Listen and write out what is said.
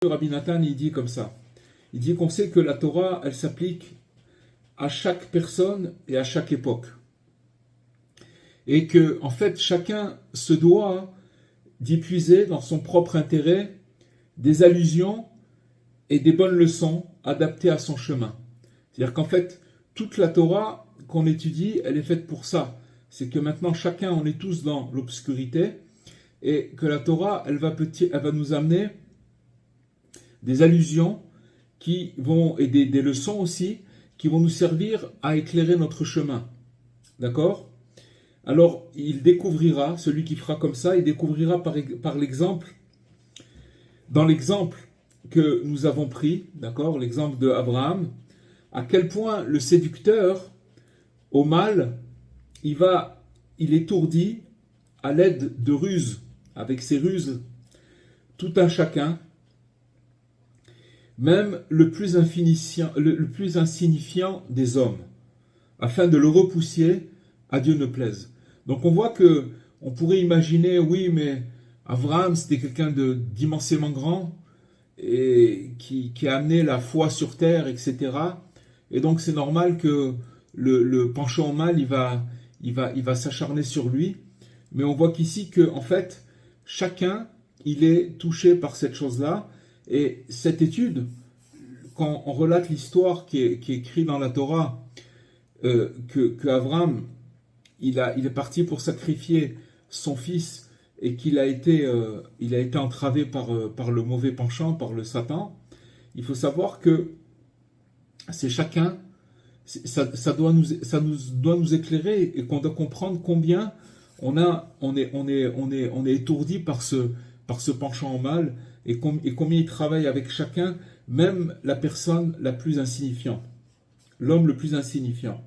Rabbi Nathan, il dit comme ça. Il dit qu'on sait que la Torah, elle s'applique à chaque personne et à chaque époque. Et que, en fait, chacun se doit d'y puiser dans son propre intérêt des allusions et des bonnes leçons adaptées à son chemin. C'est-à-dire qu'en fait, toute la Torah qu'on étudie, elle est faite pour ça. C'est que maintenant, chacun, on est tous dans l'obscurité et que la Torah, elle va nous amener des allusions qui vont, et des leçons aussi, qui vont nous servir à éclairer notre chemin. D'accord ? Alors, il découvrira, celui qui fera comme ça, il découvrira par l'exemple, dans l'exemple que nous avons pris, d'accord, l'exemple de Abraham, à quel point le séducteur, au mal, il étourdit à l'aide de ruses, avec ses ruses, tout un chacun, même le plus insignifiant des hommes, afin de le repousser à Dieu ne plaise. Donc on voit que on pourrait imaginer, oui, mais Abraham c'était quelqu'un d'immensément grand et qui a amené la foi sur terre, etc. Et donc c'est normal que le penchant au mal il va s'acharner sur lui. Mais on voit qu'ici que en fait chacun il est touché par cette chose-là. Et cette étude, quand on relate l'histoire qui est écrite dans la Torah, que Abraham il est parti pour sacrifier son fils et qu'il a été entravé par le mauvais penchant, par le Satan, il faut savoir que c'est chacun, ça doit nous éclairer et qu'on doit comprendre combien on est étourdi par ce penchant au mal et combien il travaille avec chacun, même la personne la plus insignifiante, l'homme le plus insignifiant.